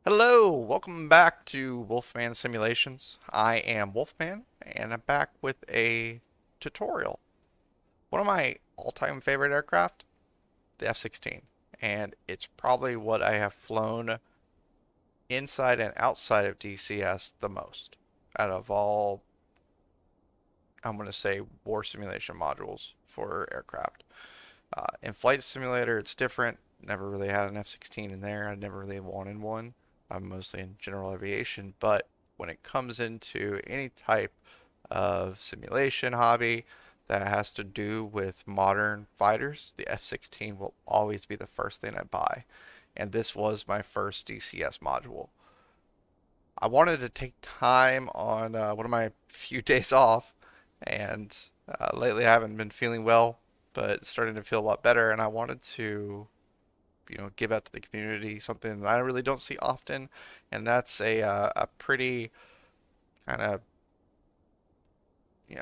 Hello, welcome back to Wolfman Simulations. I am Wolfman, and I'm back with a tutorial. One of my all-time favorite aircraft, the F-16, and it's probably what I have flown inside and outside of DCS the most out of all, I'm going to say, war simulation modules for aircraft. In Flight Simulator, it's different. Never really had an F-16 in there. I never really wanted one. I'm mostly in general aviation, but when it comes into any type of simulation hobby that has to do with modern fighters, the F-16 will always be the first thing I buy. And this was my first DCS module. I wanted to take time on one of my few days off, and lately I haven't been feeling well, but starting to feel a lot better, and I wanted to give out to the community something that I really don't see often, and that's a pretty kind of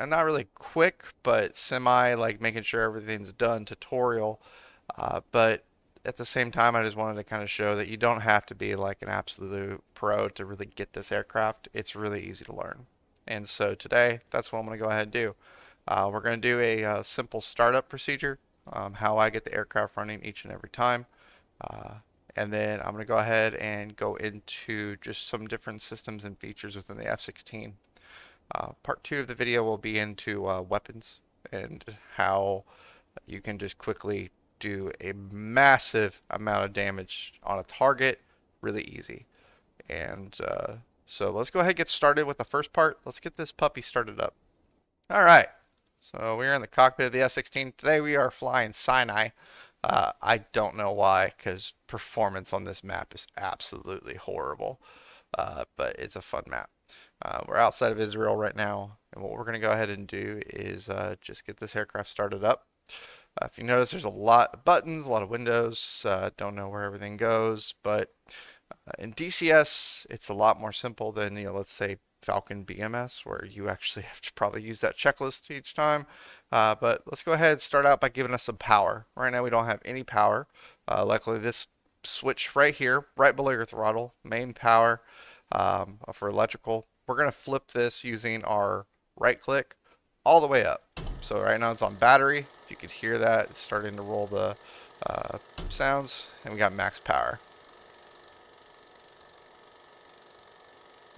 not really quick but semi like making sure everything's done tutorial, but at the same time I just wanted to kind of show that you don't have to be like an absolute pro to really get this aircraft. It's really easy to learn, and so today that's what I'm going to go ahead and do. We're going to do a simple startup procedure, how I get the aircraft running each and every time. Uh, and then I'm going to go ahead and go into just some different systems and features within the F-16. Part 2 of the video will be into weapons and how you can just quickly do a massive amount of damage on a target really easy. And so let's go ahead and get started with the first part. Let's get this puppy started up. Alright, so we're in the cockpit of the F-16. Today we are flying Sinai. I don't know why, because performance on this map is absolutely horrible, but it's a fun map. We're outside of Israel right now, and what we're going to go ahead and do is just get this aircraft started up. If you notice, there's a lot of buttons, a lot of windows, don't know where everything goes, but in DCS, it's a lot more simple than, let's say Falcon BMS, where you actually have to probably use that checklist each time. But let's go ahead and start out by giving us some power. Right now we don't have any power. Luckily this switch right here, right below your throttle, main power for electrical. We're going to flip this using our right click all the way up. So right now it's on battery. If you could hear that, it's starting to roll the sounds, and we got max power.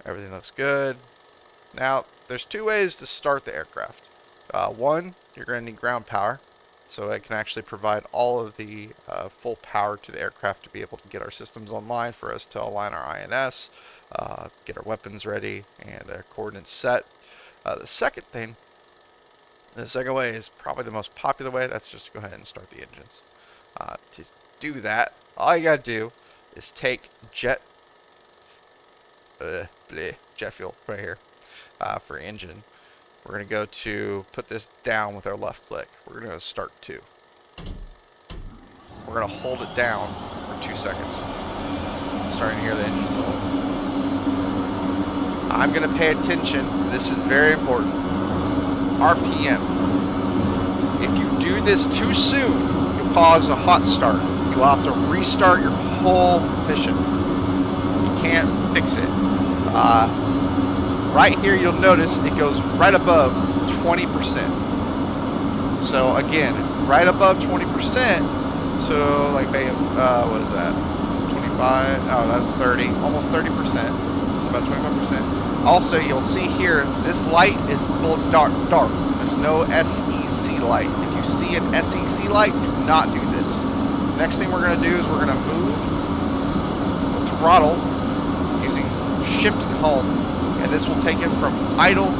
Everything looks good. Now, there's two ways to start the aircraft. One, you're going to need ground power, so it can actually provide all of the full power to the aircraft to be able to get our systems online for us to align our INS, get our weapons ready, and our coordinates set. The second way is probably the most popular way. That's just to go ahead and start the engines. To do that, all you got to do is take jet fuel right here for engine. We're going to go to put this down with our left click. We're going to start 2. We're going to hold it down for 2 seconds. Starting to hear the engine roll. I'm going to pay attention. This is very important. RPM. If you do this too soon, you'll cause a hot start. You will have to restart your whole mission. You can't fix it. Right here you'll notice it goes right above 20%. So again, right above 20%, so like what is that? 25, oh that's 30, almost 30%, so about 25%. Also you'll see here, this light is dark. There's no SEC light. If you see an SEC light, do not do this. Next thing we're going to do is we're going to move the throttle using shift and home, and this will take it from idle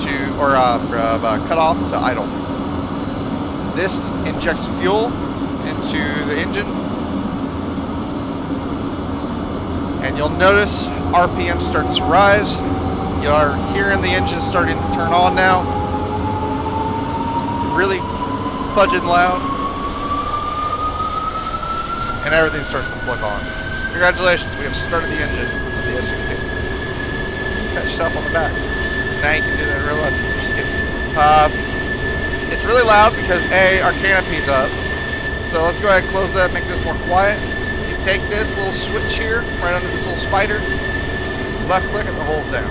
to, or from cutoff to idle. This injects fuel into the engine, and you'll notice RPM starts to rise. You are hearing the engine starting to turn on now. It's really fudging loud, and everything starts to flick on. Congratulations, we have started the engine of the F-16. Pat yourself on the back. Now you can do that in real life. Just kidding. It's really loud because A, our canopy's up. So let's go ahead and close that, make this more quiet. You take this little switch here, right under this little spider, left click it and hold it down.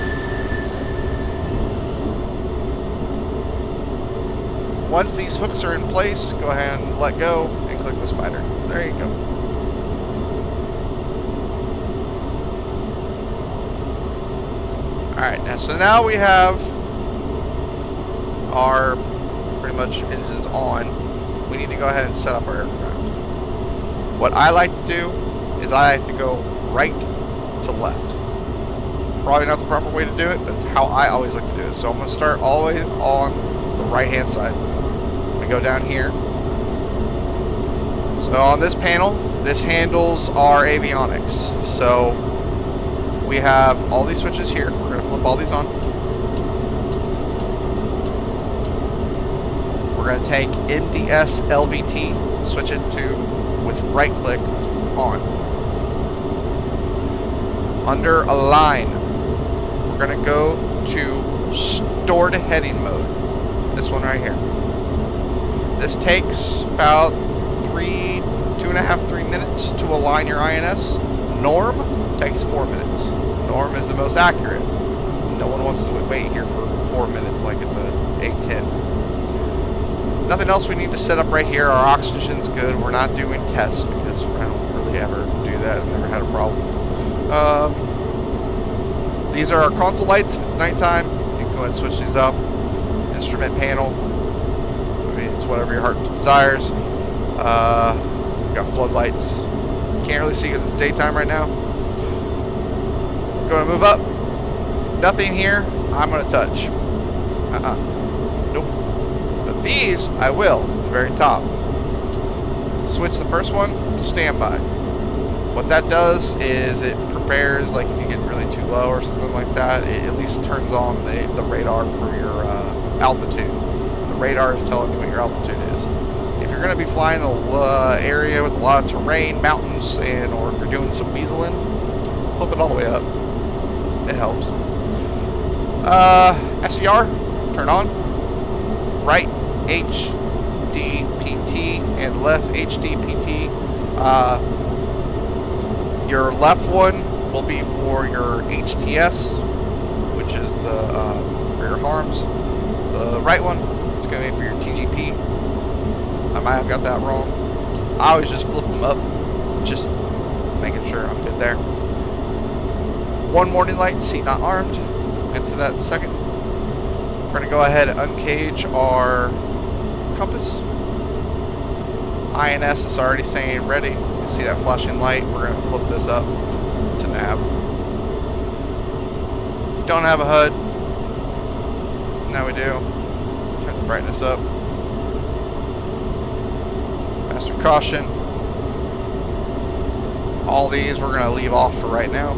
Once these hooks are in place, go ahead and let go and click the spider. There you go. Alright, so now we have our pretty much engines on. We need to go ahead and set up our aircraft. What I like to do is I like to go right to left. Probably not the proper way to do it, but it's how I always like to do it. So I'm going to start all the way on the right hand side. I'm going to go down here. So on this panel, this handles our avionics. So we have all these switches here. We're going to flip all these on. We're going to take MDS LVT, switch it to with right click on. Under Align, we're going to go to stored heading mode. This one right here. This takes about 2.5-3 minutes to align your INS. Norm takes 4 minutes. Norm is the most accurate. No one wants to wait here for 4 minutes like it's a 810. Nothing else we need to set up right here. Our oxygen's good. We're not doing tests because I don't really ever do that. I've never had a problem. These are our console lights. If it's nighttime, you can go ahead and switch these up. Instrument panel. I mean, it's whatever your heart desires. We've got floodlights. Can't really see because it's daytime right now. Going to move up. Nothing here I'm going to touch. Nope. But these I will at the very top. Switch the first one to standby. What that does is it prepares, like if you get really too low or something like that, it at least turns on the radar for your altitude. The radar is telling you what your altitude is. If you're going to be flying an area with a lot of terrain, mountains, or if you're doing some weaseling, flip it all the way up. It helps. FCR, turn on. Right HDPT and left HDPT. Your left one will be for your HTS, which is the for your harms. The right one is going to be for your TGP. I might have got that wrong. I always just flip them up, just making sure I'm good there. One warning light, seat not armed. We'll get to that in a second. We're going to go ahead and uncage our compass. INS is already saying ready. You see that flashing light. We're going to flip this up to nav. Don't have a HUD. Now we do. Turn the brightness up. Master caution. All these we're going to leave off for right now.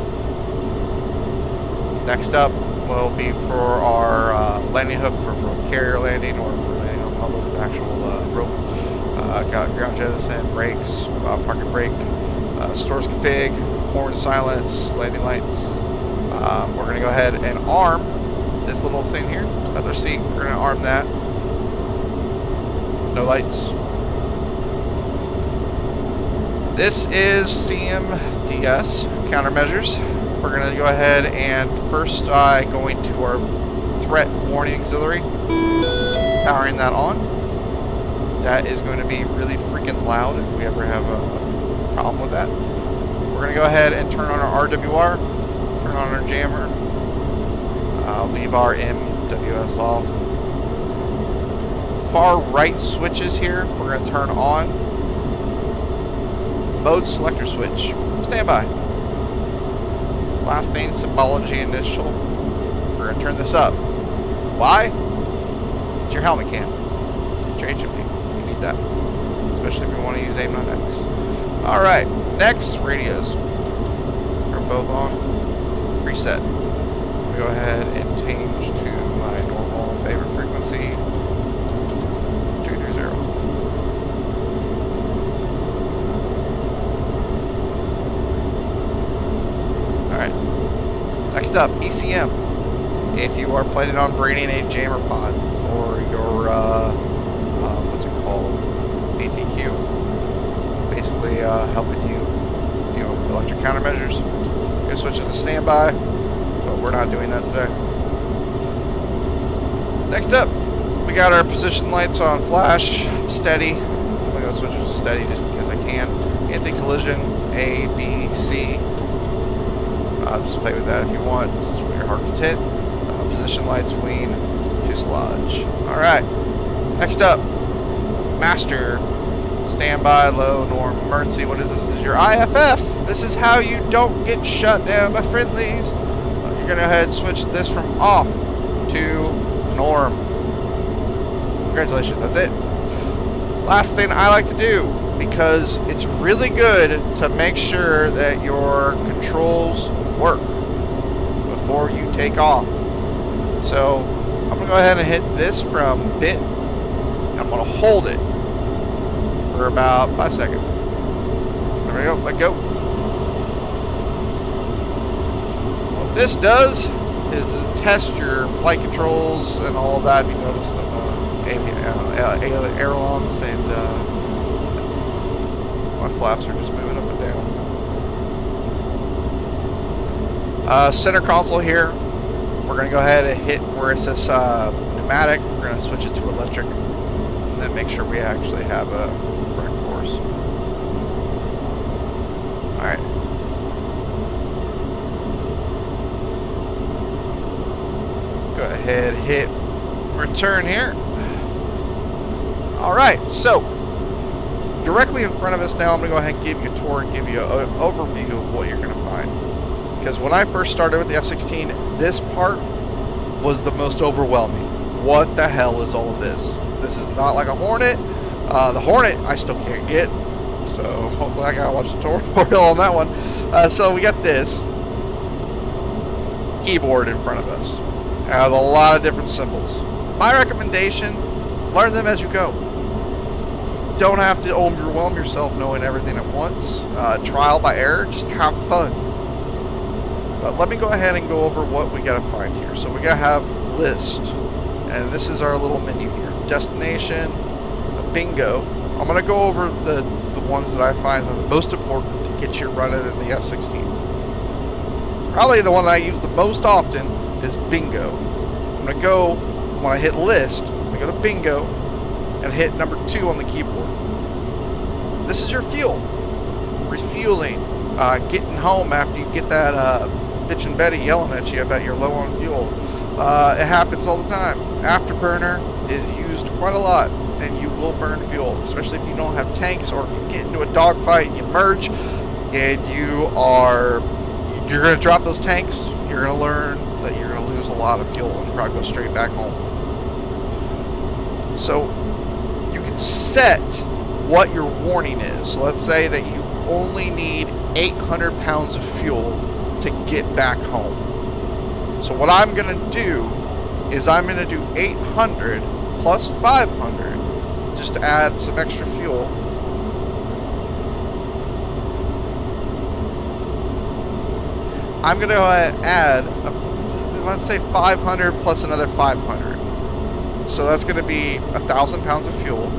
Next up will be for our landing hook for carrier landing or for landing on public with actual rope. Got ground jettison, brakes, parking brake, stores config, horn silence, landing lights. We're going to go ahead and arm this little thing here. That's our seat. We're going to arm that. No lights. This is CMDS countermeasures. We're going to go ahead and first going to our threat warning auxiliary, powering that on. That is going to be really freaking loud if we ever have a problem with that. We're going to go ahead and turn on our RWR, turn on our jammer, leave our MWS off. Far right switches here, we're going to turn on. Mode selector switch, standby. Last thing, symbology initial. We're going to turn this up. Why? It's your helmet cam. It's your HMP. You need that. Especially if you want to use AIM-9X. Alright, next, radios. Turn both on. Reset. We go ahead and change to my normal favorite frequency. 230. Alright. Next up, ECM. If you are planning on bringing a jammer pod or your, what's it called? ATQ. Basically helping you electric countermeasures. Gonna switch it to standby, but we're not doing that today. Next up, we got our position lights on flash, steady. I'm gonna go switch it to steady just because I can. Anti-collision, A, B, C. Just play with that if you want. This is your hard content. Position lights, wing, fuselage. Alright, next up, master. Standby, low, norm, emergency. What is this? This is your IFF. This is how you don't get shut down by friendlies. You're gonna go ahead and switch this from off to norm. Congratulations, that's it. Last thing I like to do, because it's really good to make sure that your controls work before you take off. So I'm gonna go ahead and hit this from bit, and I'm gonna hold it for about 5 seconds. There we go, let go. What this does is test your flight controls and all of that. If you notice the ailerons and my flaps are just moving up and down. Center console here. We're going to go ahead and hit where it says pneumatic. We're going to switch it to electric and then make sure we actually have a correct course. Alright. Go ahead, hit return here. Alright, so directly in front of us now, I'm going to go ahead and give you a tour and give you an overview of what you're going to find. Because when I first started with the F-16, this part was the most overwhelming. What the hell is all of this? This is not like a Hornet. The Hornet I still can't get, so hopefully I gotta watch the tutorial on that one. So we got this keyboard in front of us. It has a lot of different symbols. My recommendation, learn them as you go. You don't have to overwhelm yourself knowing everything at once. Trial by error, just have fun. But let me go ahead and go over what we gotta find here. So we gotta have list, and this is our little menu here. Destination, bingo. I'm gonna go over the ones that I find are the most important to get you running in the F-16. Probably the one I use the most often is bingo. I'm gonna go, when I hit list, I'm gonna go to bingo and hit number 2 on the keyboard. This is your fuel. Refueling. Getting home after you get that bitch and Betty yelling at you about you're low on fuel. It happens all the time. Afterburner is used quite a lot, and you will burn fuel, especially if you don't have tanks, or if you get into a dogfight, you merge, and you're going to drop those tanks. You're going to learn that you're going to lose a lot of fuel and probably go straight back home. So you can set what your warning is. So let's say that you only need 800 pounds of fuel to get back home. So what I'm going to do is I'm going to do 800 plus 500 just to add some extra fuel. I'm going to add, let's say 500 plus another 500. So that's going to be 1,000 pounds of fuel.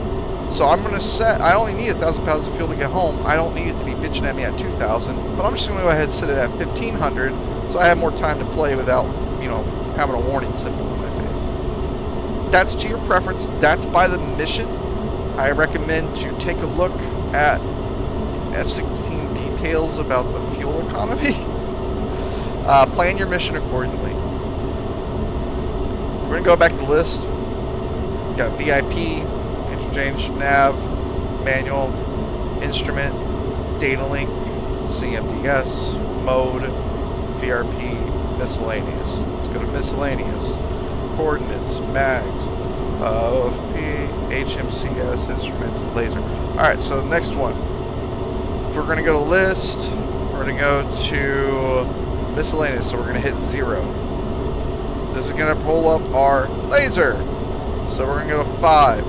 So I'm going to set, I only need 1,000 pounds of fuel to get home. I don't need it to be bitching at me at 2,000, but I'm just going to go ahead and set it at 1,500 so I have more time to play without, you know, having a warning symbol in my face. That's to your preference. That's by the mission. I recommend to take a look at the F-16 details about the fuel economy. Plan your mission accordingly. We're going to go back to list. We got VIP, interchange, nav, manual, instrument, data link, CMDS, mode, VRP, miscellaneous. Let's go to miscellaneous. Coordinates, mags, OFP, HMCS, instruments, laser. Alright, so the next one. If we're going to go to list, we're going to go to miscellaneous, so we're going to hit 0. This is going to pull up our laser. So we're going to go to 5.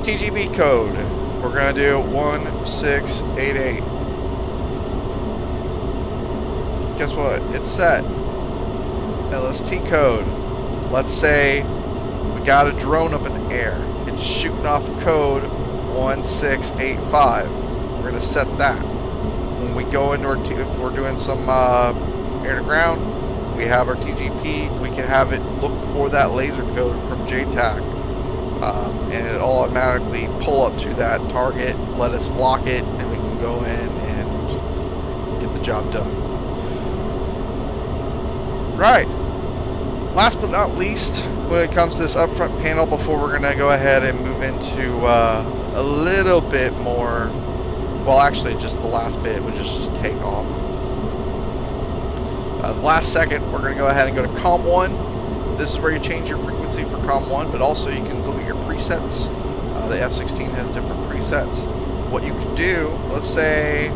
TGB code. We're going to do 1688. Guess what? It's set. LST code. Let's say we got a drone up in the air. It's shooting off code 1685. We're going to set that. When we go into our, if we're doing some air to ground, we have our TGP, we can have it look for that laser code from JTAC. And it'll automatically pull up to that target, let us lock it, and we can go in and get the job done. Right. Last but not least, when it comes to this upfront panel, before we're going to go ahead and move into a little bit more, well, actually just the last bit, which is just takeoff. Last second, we're going to go ahead and go to COM 1. This is where you change your frequency for COM 1, but also you can look at your presets. The F-16 has different presets. What you can do, let's say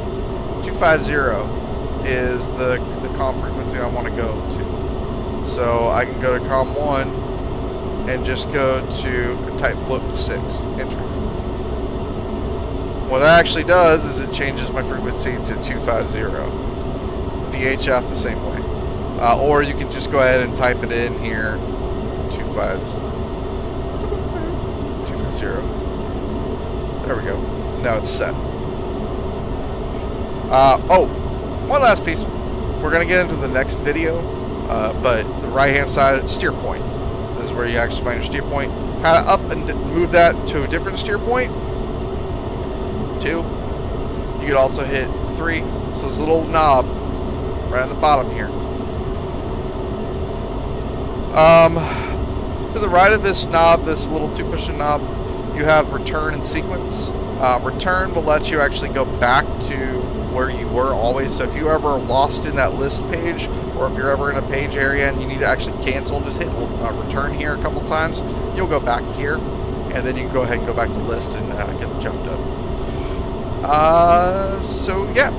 250 is the COM frequency I want to go to. So I can go to COM 1 and just go to type look 6, enter. What that actually does is it changes my frequency to 250. VHF the same way. Or you can just go ahead and type it in here, 250. There we go. Now it's set. Oh, one last piece. We're going to get into the next video, but the right-hand side, steer point. This is where you actually find your steer point. How to up and move that to a different steer point. 2. You could also hit 3. So this little knob right on the bottom here. To the right of this knob, this little 2-push knob, you have return and sequence. Return will let you actually go back to where you were always. So if you ever lost in that list page, or if you're ever in a page area and you need to actually cancel, just hit return here a couple times. You'll go back here, and then you can go ahead and go back to list and get the job done. So yeah,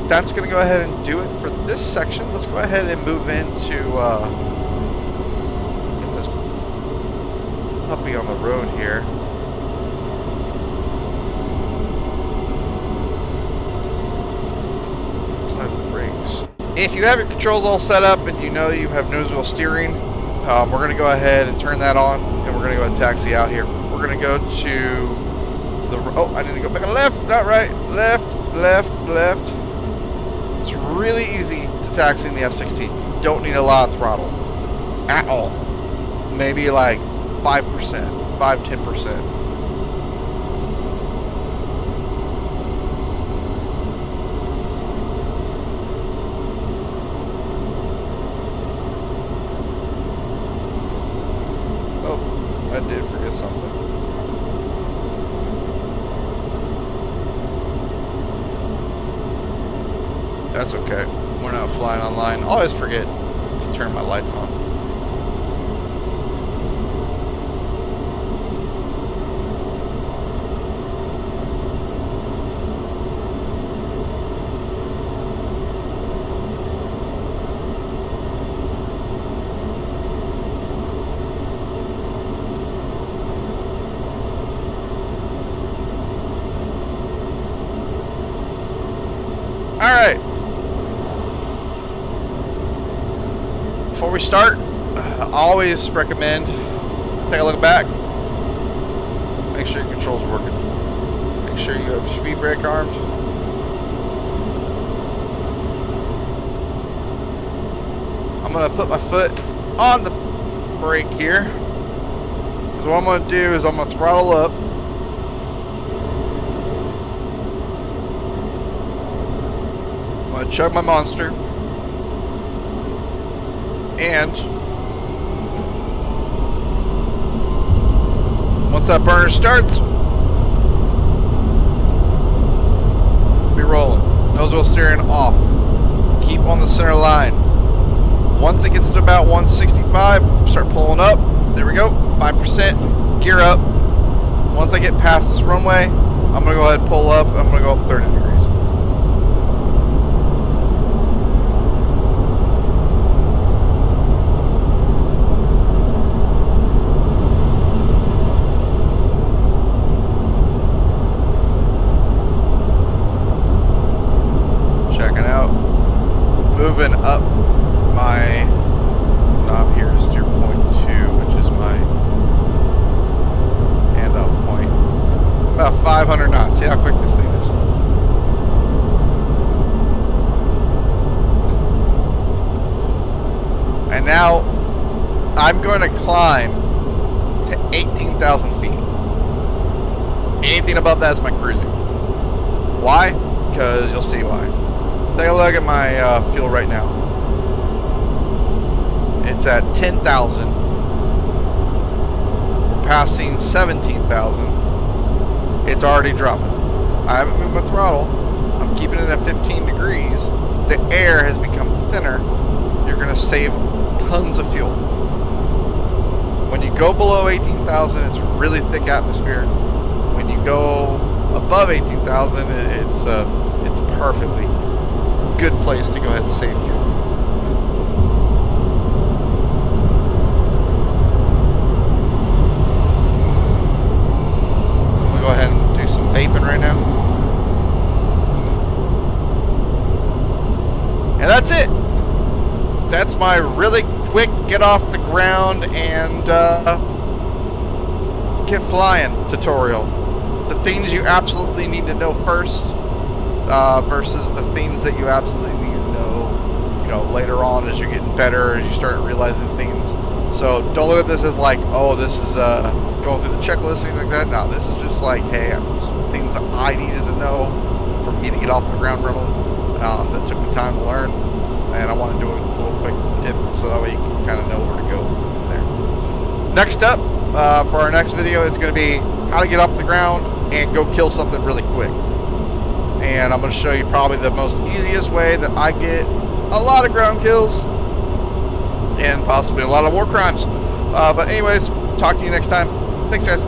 that's going to go ahead and do it for this section. Let's go ahead and move into get this puppy on the road here. Brakes. If you have your controls all set up and you know you have nose wheel steering, we're going to go ahead and turn that on, and we're going to go and taxi out here. We're going to go to the, oh, I need to go back left, not right, left, left, left. It's really easy to taxi in the F-16. You don't need a lot of throttle at all. Maybe like 5%, 5-10%. Oh, I did forget something. That's okay. We're not flying online. I always forget to turn my lights on. All right. Before we start, I always recommend take a look back. Make sure your controls are working. Make sure you have your speed brake armed. I'm going to put my foot on the brake here. So what I'm going to do is I'm going to throttle up. I'm going to chug my monster. And once that burner starts, be rolling. Nose wheel steering off. Keep on the center line. Once it gets to about 165, start pulling up. There we go. 5%. Gear up. Once I get past this runway, I'm going to go ahead and pull up. I'm going to go up 30 degrees. Moving up my knob here to steer point 2, which is my handoff point. About 500 knots. See how quick this thing is. Now I'm going to climb to 18,000 feet. Anything above that is my cruising. Why? Because you'll see why. Take a look at my fuel right now. It's at 10,000. We're passing 17,000. It's already dropping. I haven't moved my throttle. I'm keeping it at 15 degrees. The air has become thinner. You're going to save tons of fuel. When you go below 18,000, it's really thick atmosphere. When you go above 18,000, it's perfectly good place to go ahead and save fuel. We'll go ahead and do some vaping right now. And that's it. That's my really quick get off the ground and get flying tutorial. The things you absolutely need to know first versus the things that you absolutely need to know, you know, later on as you're getting better, as you start realizing things. So don't look at this as like, oh, this is going through the checklist or anything like that. No, this is just like, hey, things that I needed to know for me to get off the ground running. That took me time to learn, and I want to do a little quick tip so that way you can kind of know where to go from there. Next up, for our next video, it's going to be how to get off the ground and go kill something really quick. And I'm going to show you probably the most easiest way that I get a lot of ground kills and possibly a lot of war crimes. But anyways, talk to you next time. Thanks, guys.